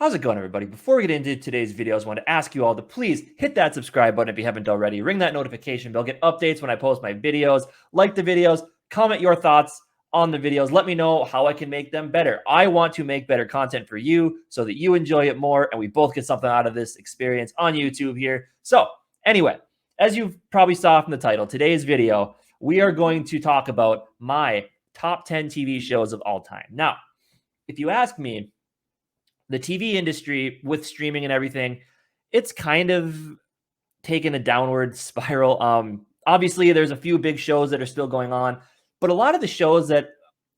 How's it going, everybody? Before we get into today's videos, I want to ask you all to please hit that subscribe button if you haven't already. Ring that notification bell. Get updates when I post my videos. Like the videos. Comment your thoughts on the videos. Let me know how I can make them better. I want to make better content for you so that you enjoy it more and we both get something out of this experience on YouTube here. So anyway, as you probably saw from the title, today's video, we are going to talk about my top 10 TV shows of all time. Now, if you ask me, the TV industry with streaming and everything, it's kind of taken a downward spiral. Obviously, there's a few big shows that are still going on, but a lot of the shows that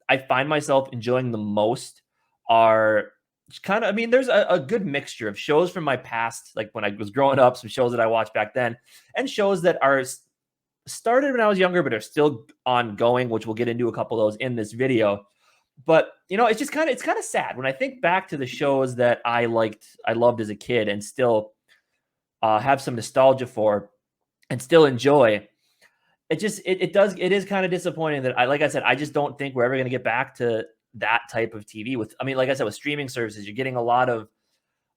I find myself enjoying the most are kind of, I mean, there's a good mixture of shows from my past, like when I was growing up, some shows that I watched back then, and shows that are started when I was younger, but are still ongoing, which we'll get into a couple of those in this video. But it's kind of sad when I think back to the shows that I loved as a kid, and still have some nostalgia for, and still enjoy. It is kind of disappointing that like I said, I just don't think we're ever going to get back to that type of TV. Like I said, with streaming services, you're getting a lot of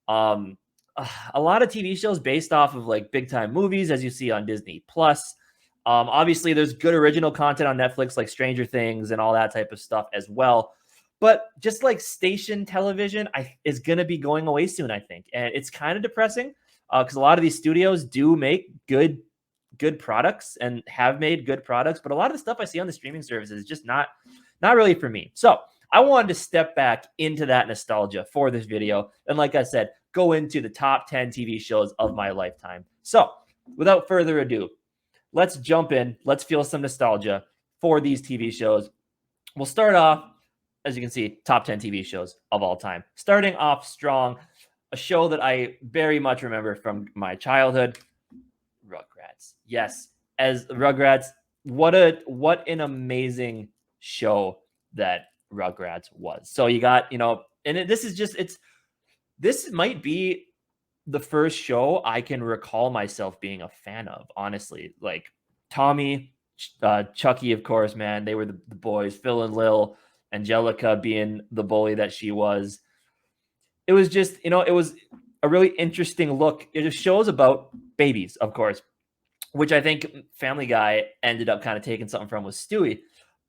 TV shows based off of like big time movies, as you see on Disney Plus. Obviously, there's good original content on Netflix, like Stranger Things and all that type of stuff as well. But just like station television, is going to be going away soon, I think. And it's kind of depressing because a lot of these studios do make good products and have made good products. But a lot of the stuff I see on the streaming services is just not really for me. So I wanted to step back into that nostalgia for this video. And like I said, go into the top 10 TV shows of my lifetime. So without further ado, let's jump in. Let's feel some nostalgia for these TV shows. We'll start off, as you can see, top 10 TV shows of all time. Starting off strong, a show that I very much remember from my childhood, Rugrats. Yes, as Rugrats, what an amazing show that Rugrats was. So you got, and this might be the first show I can recall myself being a fan of, honestly. Like Tommy, Chucky, of course, man, they were the boys. Phil and Lil, Angelica being the bully that she was. It was just, it was a really interesting look. It just shows about babies, of course, which I think Family Guy ended up kind of taking something from with Stewie.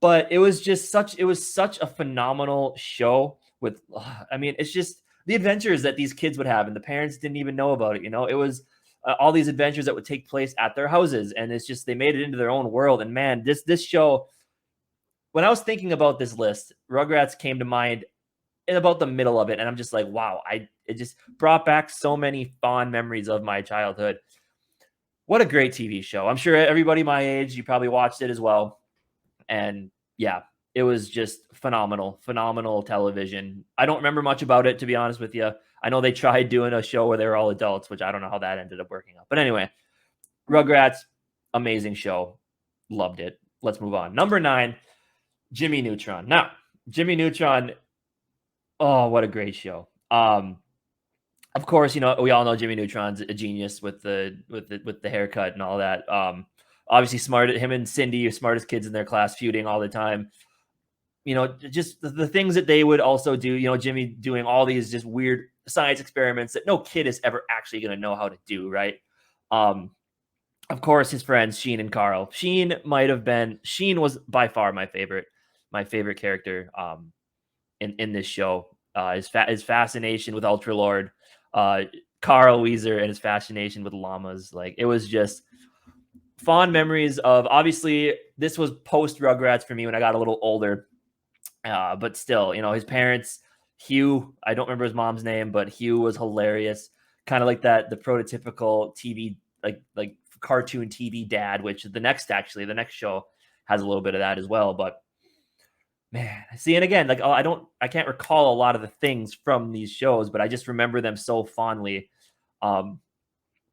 But it was such a phenomenal show with, it's just the adventures that these kids would have, and the parents didn't even know about it. It was all these adventures that would take place at their houses, and it's just, they made it into their own world. And man, this show, when I was thinking about this list, Rugrats came to mind in about the middle of it, and I'm just like, wow, it just brought back so many fond memories of my childhood. What a great TV show. I'm sure everybody my age, you probably watched it as well. And yeah, it was just phenomenal television. I don't remember much about it, to be honest with you. I know they tried doing a show where they were all adults, which I don't know how that ended up working out. But anyway, Rugrats, amazing show. Loved it. Let's move on. Number 9, Jimmy Neutron. Now, Jimmy Neutron, oh, what a great show. Of course, we all know Jimmy Neutron's a genius with the haircut and all that. Obviously smart. Him and Cindy are smartest kids in their class, feuding all the time. Just the things that they would also do. Jimmy doing all these just weird science experiments that no kid is ever actually going to know how to do, right? Of course, his friends Sheen and Carl. Sheen was by far my favorite character in this show. His fascination with Ultra Lord, Carl Weezer, and his fascination with llamas. Like, it was just fond memories of, obviously this was post Rugrats for me when I got a little older, but still, his parents, Hugh, I don't remember his mom's name, but Hugh was hilarious, kind of like the prototypical TV, like cartoon TV dad, which the next show has a little bit of that as well. But man, see, and again, like, I can't recall a lot of the things from these shows, but I just remember them so fondly.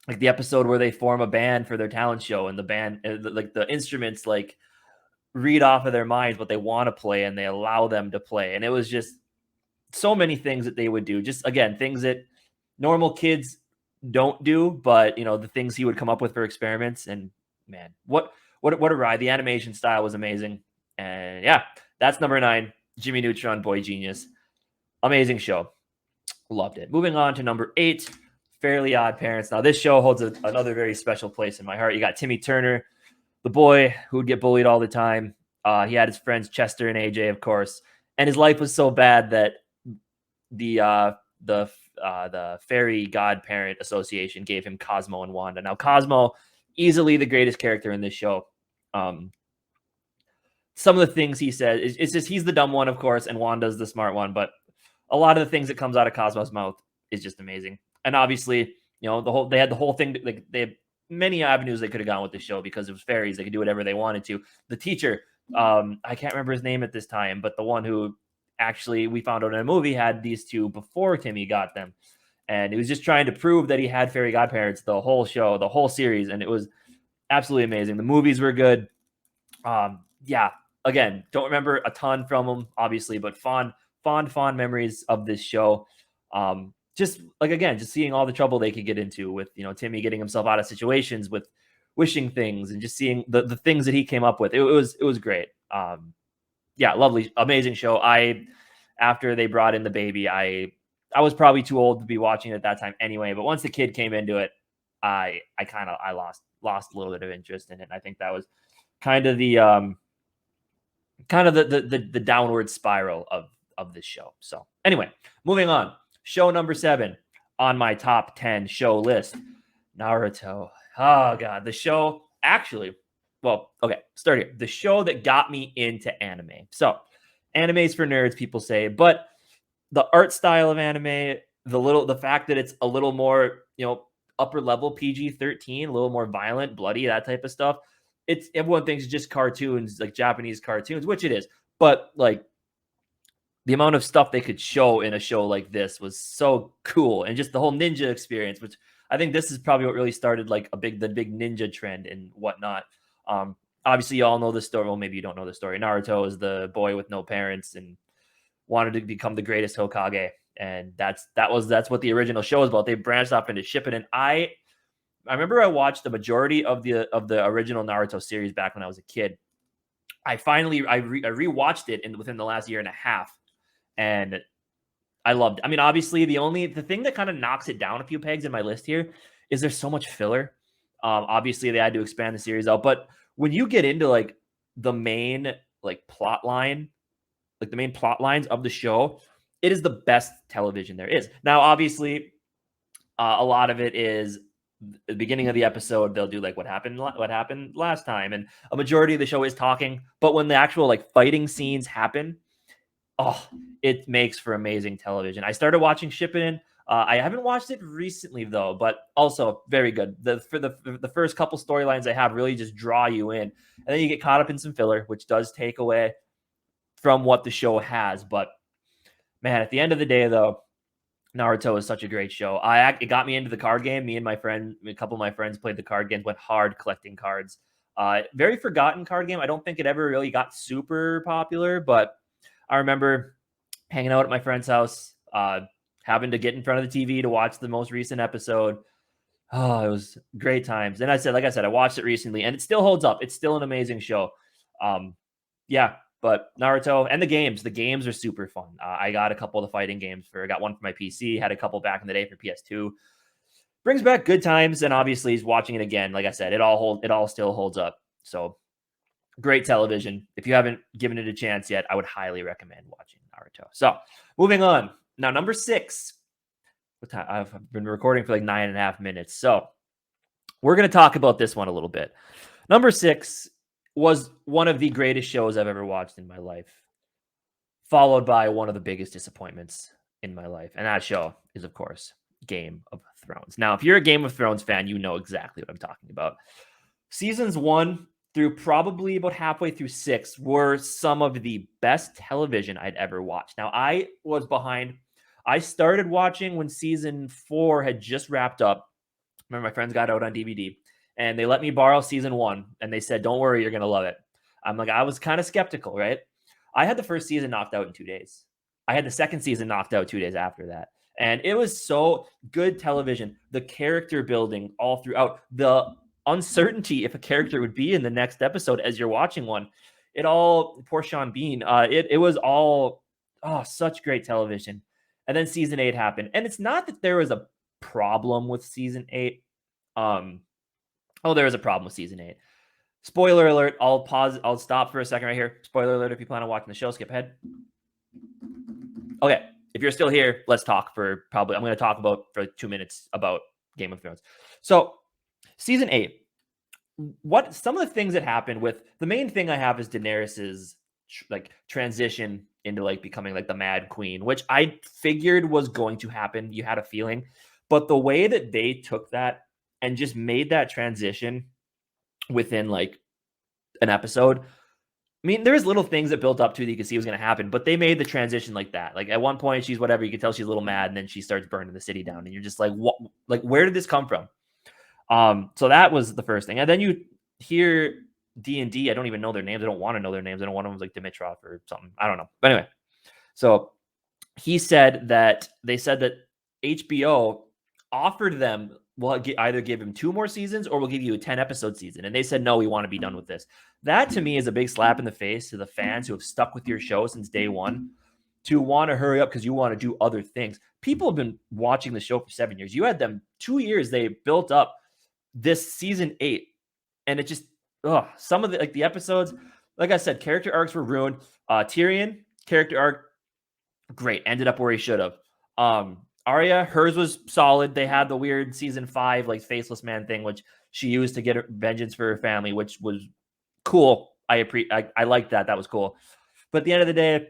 Like the episode where they form a band for their talent show, and the band, like the instruments, like read off of their minds what they want to play, and they allow them to play. And it was just so many things that they would do. Just, again, things that normal kids don't do, but the things he would come up with for experiments. And man, what a ride. The animation style was amazing. And yeah, that's number 9, Jimmy Neutron, boy genius. Amazing show. Loved it. Moving on to number 8, Fairly Odd Parents. Now, this show holds another very special place in my heart. You got Timmy Turner, the boy who would get bullied all the time. He had his friends Chester and AJ, of course, and his life was so bad that the Fairy Godparent Association gave him Cosmo and Wanda. Now, Cosmo, easily the greatest character in this show. Some of the things he says, it's just he's the dumb one, of course, and Wanda's the smart one. But a lot of the things that comes out of Cosmo's mouth is just amazing. And obviously, they had the whole thing. Like, they had many avenues they could have gone with the show because it was fairies. They could do whatever they wanted to. The teacher, I can't remember his name at this time, but the one who actually we found out in a movie had these two before Timmy got them. And he was just trying to prove that he had fairy godparents the whole show, the whole series. And it was absolutely amazing. The movies were good. Yeah, again, don't remember a ton from them, obviously, but fond memories of this show. Just seeing all the trouble they could get into with, Timmy getting himself out of situations with wishing things and just seeing the things that he came up with. It was great. Yeah, lovely, amazing show. After they brought in the baby, I was probably too old to be watching it at that time anyway, but once the kid came into it, I lost a little bit of interest in it. And I think that was kind of the downward spiral of this show. So anyway, moving on. Show number 7 on my top 10 show list, Naruto. Oh God, the show actually, well, okay, start here. The show that got me into anime. So anime's for nerds, people say, but the art style of anime, the fact that it's a little more, upper level PG-13, a little more violent, bloody, that type of stuff. Everyone thinks it's just cartoons, like Japanese cartoons, which it is. But like the amount of stuff they could show in a show like this was so cool. And just the whole ninja experience, which I think this is probably what really started like the big ninja trend and whatnot. Obviously you all know the story. Well, maybe you don't know the story. Naruto is the boy with no parents and wanted to become the greatest Hokage. And that's what the original show is about. They branched off into Shippuden. I remember I watched the majority of the original Naruto series back when I was a kid. I rewatched it within the last year and a half, and I loved it. I mean, obviously, the thing that kind of knocks it down a few pegs in my list here is there's so much filler. Obviously, they had to expand the series out, but when you get into like the main plot line, like the main plot lines of the show, it is the best television there is. Now, obviously, a lot of it is the beginning of the episode. They'll do like what happened last time, and a majority of the show is talking. But when the actual fighting scenes happen, it makes for amazing television. I started watching Shippuden. I haven't watched it recently though, but also very good. The first couple storylines they have really just draw you in, and then you get caught up in some filler, which does take away from what the show has. But man, at the end of the day, though, Naruto is such a great show. It got me into the card game. Me and a couple of my friends played the card games, went hard collecting cards. Very forgotten card game. I don't think it ever really got super popular, but I remember hanging out at my friend's house, having to get in front of the TV to watch the most recent episode. Oh, it was great times. And like I said, I watched it recently, and it still holds up. It's still an amazing show. Yeah. But Naruto and the games are super fun. I got a couple of the fighting games I got one for my PC, had a couple back in the day for PS2. Brings back good times, and obviously he's watching it again. Like I said, it all still holds up. So great television. If you haven't given it a chance yet, I would highly recommend watching Naruto. So moving on. Now, number 6. What time? I've been recording for like 9.5 minutes. So we're going to talk about this one a little bit. Number 6 was one of the greatest shows I've ever watched in my life, followed by one of the biggest disappointments in my life. And that show is, of course, Game of Thrones. Now, if you're a Game of Thrones fan, you know exactly what I'm talking about. Seasons 1 through probably about halfway through 6 were some of the best television I'd ever watched. Now, I was behind. I started watching when season 4 had just wrapped up. Remember, my friends got out on DVD. And they let me borrow season 1, and they said, "Don't worry, you're going to love it." I was kind of skeptical, right? I had the first season knocked out in 2 days. I had the second season knocked out 2 days after that. And it was so good television. The character building all throughout, the uncertainty if a character would be in the next episode as you're watching one. Poor Sean Bean. It was all such great television. And then season 8 happened. And it's not that there was a problem with season 8. There is a problem with season 8. Spoiler alert. I'll pause. I'll stop for a second right here. Spoiler alert. If you plan on watching the show, skip ahead. Okay. If you're still here, let's talk for I'm going to talk for 2 minutes about Game of Thrones. So season 8, some of the things that happened with the main thing I have is Daenerys's like transition into like becoming like the Mad Queen, which I figured was going to happen. You had a feeling, but the way that they took that and just made that transition within like an episode. I mean, there's little things that built up to that you could see was going to happen, but they made the transition like that. Like at one point, she's whatever, you can tell she's a little mad, and then she starts burning the city down, and you're just like, what? Like, where did this come from? So that was the first thing, and then you hear D&D. I don't even know their names. I don't want to know their names. I don't want them like Dimitrov or something. I don't know. But anyway, so they said that HBO offered them, we'll either give him 2 more seasons or we'll give you a 10-episode season. And they said, no, we want to be done with this. That to me is a big slap in the face to the fans who have stuck with your show since day one to want to hurry up because you want to do other things. People have been watching the show for 7 years. You had them 2 years. They built up this season 8, and it just, some of the episodes, like I said, character arcs were ruined. Tyrion, character arc, great. Ended up where he should have. Arya, hers was solid. They had the weird season 5, like faceless man thing, which she used to get vengeance for her family, which was cool. I liked that. That was cool. But at the end of the day,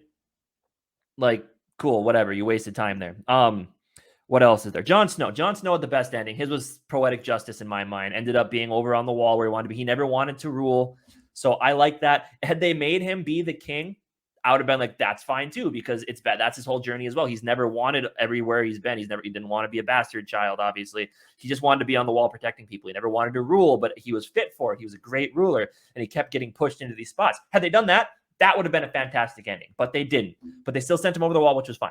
like, cool, whatever. You wasted time there. What else is there? Jon Snow. Jon Snow had the best ending. His was poetic justice in my mind. Ended up being over on the wall where he wanted to be. He never wanted to rule. So I like that. Had they made him be the king, I would have been like, that's fine too, because it's bad. That's his whole journey as well. He's never wanted everywhere he's been. He didn't want to be a bastard child, obviously. He just wanted to be on the wall protecting people. He never wanted to rule, but he was fit for it. He was a great ruler, and he kept getting pushed into these spots. Had they done that, that would have been a fantastic ending, but they didn't. But they still sent him over the wall, which was fine.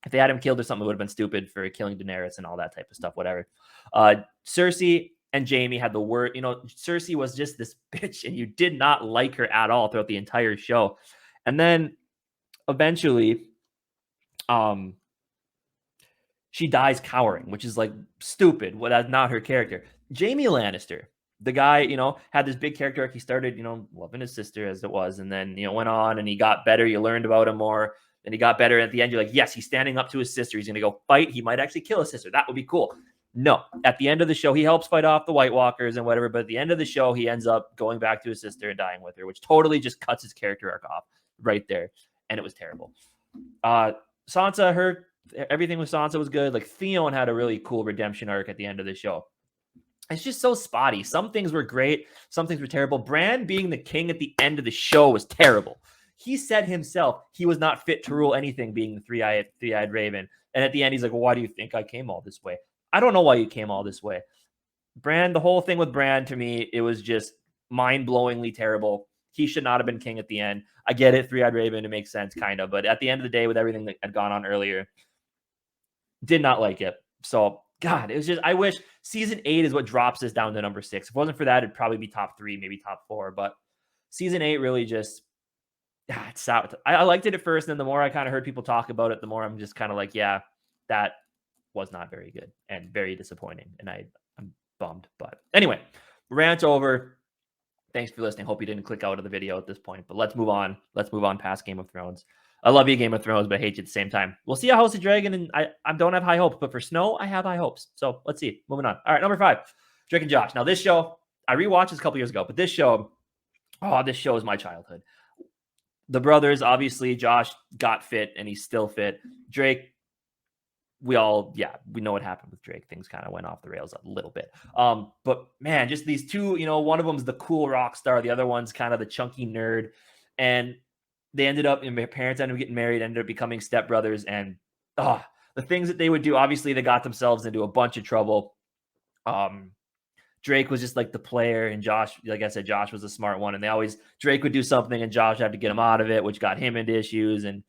If they had him killed or something, it would have been stupid for killing Daenerys and all that type of stuff, whatever. Cersei and Jaime had the word. Cersei was just this bitch, and you did not like her at all throughout the entire show. And then eventually, she dies cowering, which is like stupid. Well, that's not her character. Jaime Lannister, the guy, had this big character arc. He started, loving his sister as it was, and then, went on and he got better. You learned about him more, and he got better. At the end, you're like, yes, he's standing up to his sister. He's going to go fight. He might actually kill his sister. That would be cool. No, at the end of the show, he helps fight off the White Walkers and whatever. But at the end of the show, he ends up going back to his sister and dying with her, which totally just cuts his character arc off right there. And it was terrible. Sansa, everything with Sansa was good. Like Theon had a really cool redemption arc at the end of the show. It's just so spotty. Some things were great. Some things were terrible. Bran being the king at the end of the show was terrible. He said himself he was not fit to rule anything, being the three-eyed raven. And at the end, he's like, well, why do you think I came all this way? I don't know why you came all this way. Bran, the whole thing with Bran, to me, it was just mind-blowingly terrible. He should not have been king at the end. I get it, three-eyed raven, it makes sense, kind of. But at the end of the day, with everything that had gone on earlier, did not like it. So, God, it was just, I wish season 8 is what drops this down to number 6. If it wasn't for that, it'd probably be top 3, maybe top 4. But season 8 really just, it's out. I liked it at first, and then the more I kind of heard people talk about it, the more I'm just kind of like, yeah, that was not very good and very disappointing. And I'm bummed. But anyway, rant over. Thanks for listening. Hope you didn't click out of the video at this point, but let's move on. Let's move on past Game of Thrones. I love you, Game of Thrones, but I hate you at the same time. We'll see how House of Dragon, and I don't have high hopes, but for Snow, I have high hopes. So let's see. Moving on. All right, number 5, Drake and Josh. Now this show, I rewatched this a couple years ago, but this show is my childhood. The brothers, obviously, Josh got fit, and he's still fit. Drake, we know what happened with Drake. Things kind of went off the rails a little bit. But man, just these two, one of them's the cool rock star. The other one's kind of the chunky nerd. And they ended up, and my parents ended up getting married, ended up becoming stepbrothers. And the things that they would do, obviously they got themselves into a bunch of trouble. Drake was just like the player, and Josh, like I said, Josh was a smart one. And Drake would do something and Josh had to get him out of it, which got him into issues. And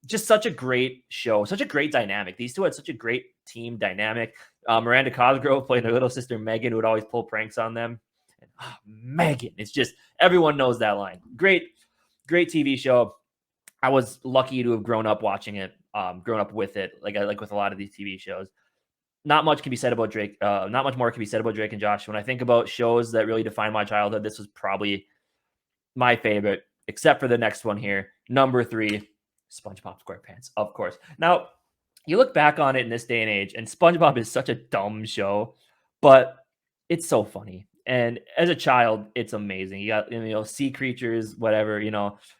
just such a great show, such a great dynamic. These two had such a great team dynamic. Miranda Cosgrove played her little sister Megan, who would always pull pranks on them. And, Megan, it's just, everyone knows that line. Great TV show. I was lucky to have grown up watching it. growing up with it, like with a lot of these TV shows. Not much can be said about Drake. Not much more can be said about Drake and Josh. When I think about shows that really define my childhood, this was probably my favorite, except for the next one here. Number 3, SpongeBob SquarePants, of course. Now, you look back on it in this day and age, and SpongeBob is such a dumb show, but it's so funny. And as a child, it's amazing. You got, sea creatures, whatever,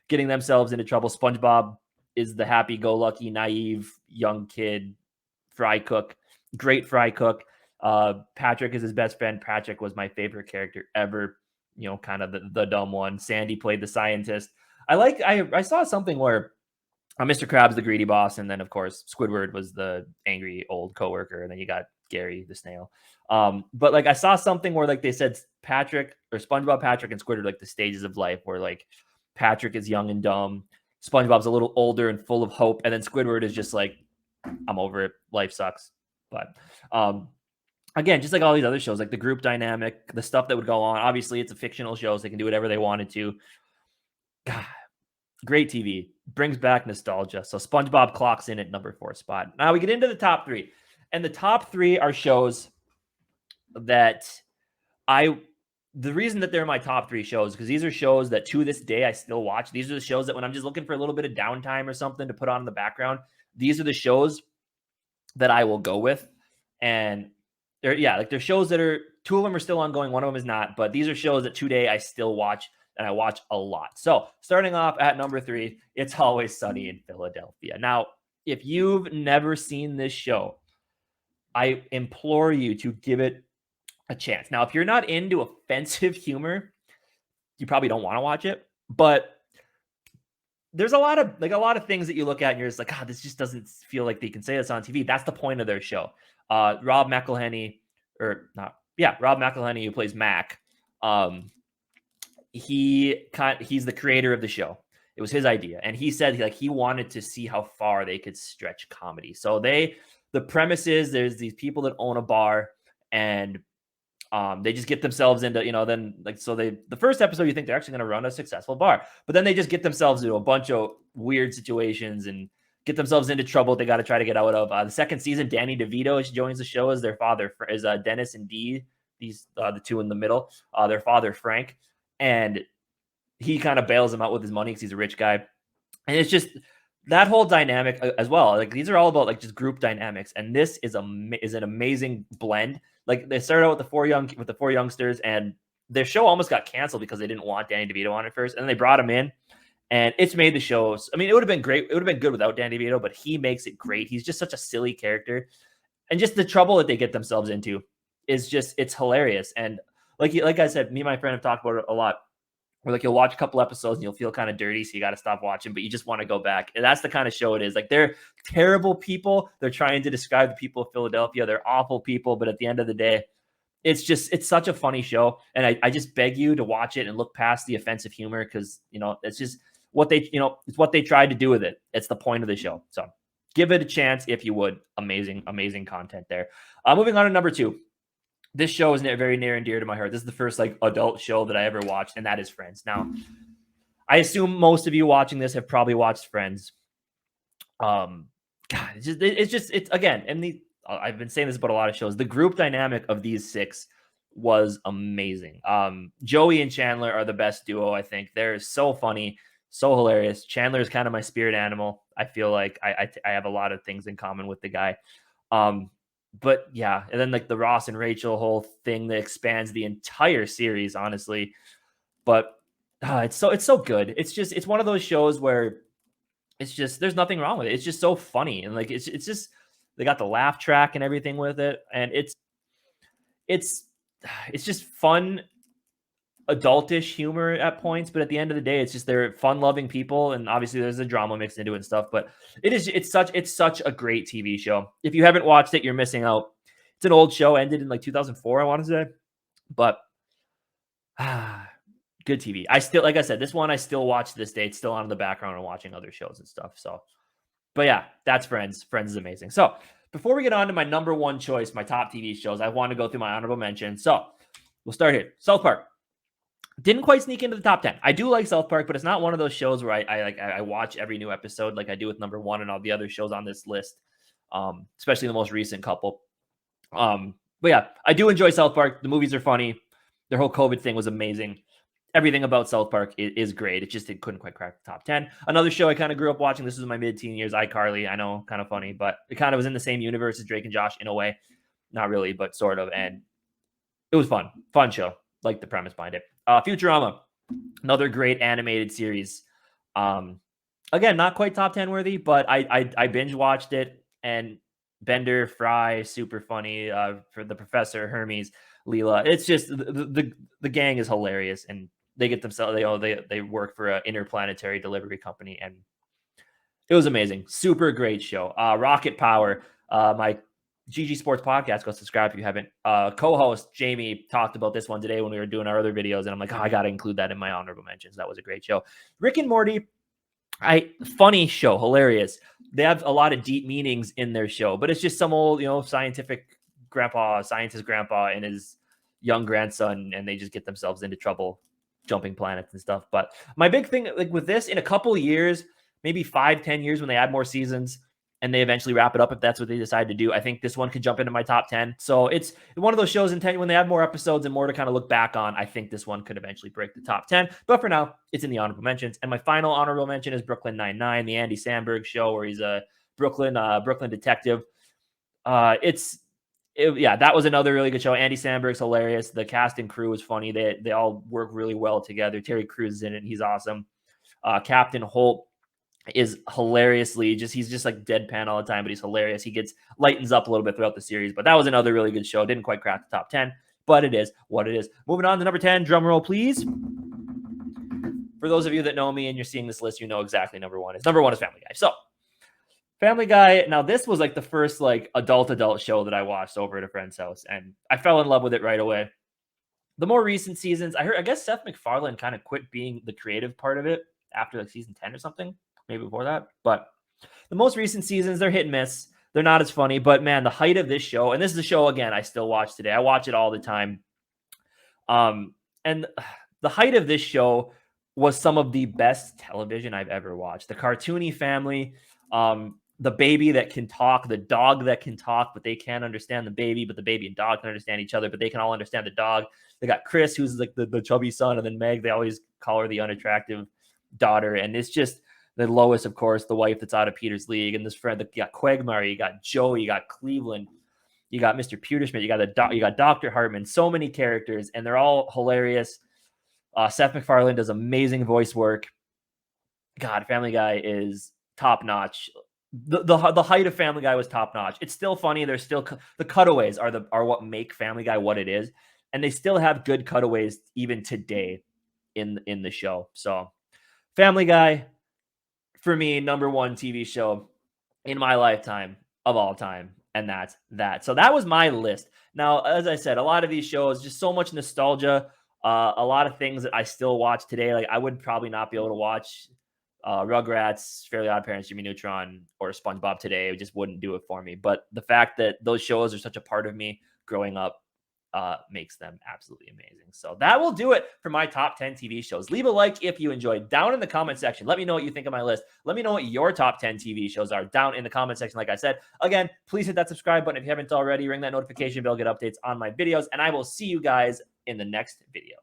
getting themselves into trouble. SpongeBob is the happy-go-lucky, naive young kid fry cook. Great fry cook. Patrick is his best friend. Patrick was my favorite character ever. Kind of the dumb one. Sandy played the scientist. I saw something where Mr. Krabs the greedy boss, and then of course Squidward was the angry old coworker, and then you got Gary the snail. But like I saw something where like they said Patrick or SpongeBob, Patrick, and Squidward like the stages of life, where like Patrick is young and dumb, SpongeBob's a little older and full of hope, and then Squidward is just like, I'm over it, life sucks. But again, just like all these other shows, like the group dynamic, the stuff that would go on. Obviously, it's a fictional show, so they can do whatever they wanted to. God, great TV, brings back nostalgia. So SpongeBob clocks in at number 4 spot. Now we get into the top 3, and the top 3 are shows that the reason that they're my top 3 shows, because these are shows that to this day I still watch. These are the shows that when I'm just looking for a little bit of downtime or something to put on in the background, these are the shows that I will go with. And they're shows that are, 2 of them are still ongoing, 1 of them is not, but these are shows that today I still watch, and I watch a lot. So starting off at number 3, It's Always Sunny in Philadelphia. Now, if you've never seen this show, I implore you to give it a chance. Now, if you're not into offensive humor, you probably don't want to watch it, but there's a lot of things that you look at and you're just like, this just doesn't feel like they can say this on TV. That's the point of their show. Rob McElhenney, who plays Mac. He's the creator of the show. It was his idea, and he said he wanted to see how far they could stretch comedy. So the premise is there's these people that own a bar, and they just get themselves into, the first episode, you think they're actually going to run a successful bar, but then they just get themselves into a bunch of weird situations and get themselves into trouble they got to try to get out of. The second season, Danny DeVito joins the show as their father, is Dennis and Dee, these the 2 in the middle, their father, Frank, and he kind of bails them out with his money because he's a rich guy. And it's just that whole dynamic as well. Like these are all about like just group dynamics, and this is an amazing blend. Like they started out with the four youngsters, and their show almost got canceled because they didn't want Danny DeVito on it first, and then they brought him in, and it's made the shows. I mean, it would have been great. It would have been good without Danny DeVito, but he makes it great. He's just such a silly character, and just the trouble that they get themselves into is it's hilarious. And like I said, me and my friend have talked about it a lot. Where like you'll watch a couple episodes and you'll feel kind of dirty, so you got to stop watching, but you just want to go back. And that's the kind of show it is. Like they're terrible people. They're trying to describe the people of Philadelphia. They're awful people, but at the end of the day, it's such a funny show. And I just beg you to watch it and look past the offensive humor, because it's just it's what they tried to do with it. It's the point of the show. So give it a chance if you would. Amazing, amazing content there. Moving on to number 2. This show is very near and dear to my heart. This is the first adult show that I ever watched, and that is Friends. Now, I assume most of you watching this have probably watched Friends. It's again, and I've been saying this about a lot of shows. The group dynamic of these 6 was amazing. Joey and Chandler are the best duo, I think. They're so funny, so hilarious. Chandler is kind of my spirit animal. I feel like I have a lot of things in common with the guy. But yeah, and then like the Ross and Rachel whole thing that expands the entire series, honestly. But it's so good. It's one of those shows where it's just there's nothing wrong with it. It's just so funny, and like it's just they got the laugh track and everything with it, and it's just fun adultish humor at points, but at the end of the day, it's just they're fun-loving people, and obviously there's a drama mixed into it and stuff. But it's such a great TV show. If you haven't watched it, you're missing out. It's an old show, ended in like 2004, I want to say, but good TV. I still, like I said, this one I still watch to this day. It's still on in the background and watching other shows and stuff. So, but yeah, that's Friends. Friends is amazing. So before we get on to my number 1 choice, my top TV shows, I want to go through my honorable mentions. So we'll start here. South Park. Didn't quite sneak into the top 10. I do like South Park, but it's not one of those shows where I watch every new episode like I do with number one and all the other shows on this list, especially the most recent couple. But yeah, I do enjoy South Park. The movies are funny. Their whole COVID thing was amazing. Everything about South Park is great. It couldn't quite crack the top 10. Another show I kind of grew up watching. This was my mid-teen years. iCarly. I know, kind of funny, but it kind of was in the same universe as Drake and Josh in a way. Not really, but sort of. And it was fun show. Like the premise behind it. Futurama, another great animated series. Again, not quite top 10 worthy, but I binge watched it, and Bender, Fry, super funny. For the professor, Hermes, Leela. It's just the gang is hilarious, and they get themselves they work for an interplanetary delivery company, and it was amazing. Super great show. Rocket Power, my GG Sports podcast. Go subscribe if you haven't. Co-host Jamie talked about this one today when we were doing our other videos, and I'm like, I got to include that in my honorable mentions. That was a great show. Rick and Morty, funny show, hilarious. They have a lot of deep meanings in their show, but it's just some old, scientist grandpa and his young grandson, and they just get themselves into trouble jumping planets and stuff. But my big thing, like with this, in a couple of years, maybe 5-10 years, when they add more seasons and they eventually wrap it up, if that's what they decide to do, I think this one could jump into my top 10. So it's one of those shows in 10, when they have more episodes and more to kind of look back on, I think this one could eventually break the top 10. But for now, it's in the honorable mentions. And my final honorable mention is Brooklyn Nine-Nine, the Andy Samberg show, where he's a Brooklyn detective. That was another really good show. Andy Samberg's hilarious. The cast and crew is funny. They all work really well together. Terry Crews is in it, and he's awesome. Captain Holt is hilariously he's just like deadpan all the time, but he's hilarious. He lightens up a little bit throughout the series, but that was another really good show. Didn't quite crack the top 10, but it is what it is. Moving on to number 10, drum roll, please. For those of you that know me and you're seeing this list, you know exactly number one is Family Guy. So Family Guy, now this was like the first like adult show that I watched over at a friend's house, and I fell in love with it right away. The more recent seasons, I guess Seth MacFarlane kind of quit being the creative part of it after like season 10 or something, maybe before that. But the most recent seasons, they're hit and miss. They're not as funny, but man, the height of this show, and this is a show, again, I still watch today. I watch it all the time. And the height of this show was some of the best television I've ever watched. The cartoony family, the baby that can talk, the dog that can talk, but they can't understand the baby, but the baby and dog can understand each other, but they can all understand the dog. They got Chris, who's like the chubby son, and then Meg, they always call her the unattractive daughter. And it's just the Lois, of course, the wife that's out of Peter's league, and this friend that got Quagmire, you got Joe, you got Cleveland, you got Mr. Pewterschmidt, you got Dr. Hartman, so many characters, and they're all hilarious. Seth MacFarlane does amazing voice work. God, Family Guy is top notch. The height of Family Guy was top notch. It's still funny. There's still the cutaways are what make Family Guy what it is, and they still have good cutaways even today in the show. So Family Guy, for me, number one TV show in my lifetime of all time. And that's that. So that was my list. Now, as I said, a lot of these shows, just so much nostalgia, a lot of things that I still watch today. Like I would probably not be able to watch Rugrats, Fairly Odd Parents, Jimmy Neutron, or SpongeBob today. It just wouldn't do it for me. But the fact that those shows are such a part of me growing up makes them absolutely amazing. So that will do it for my top 10 TV shows. Leave a like if you enjoyed down in the comment section. Let me know what you think of my list. Let me know what your top 10 TV shows are down in the comment section. Like I said, again, please hit that subscribe button if you haven't already. Ring that notification bell, get updates on my videos, and I will see you guys in the next video.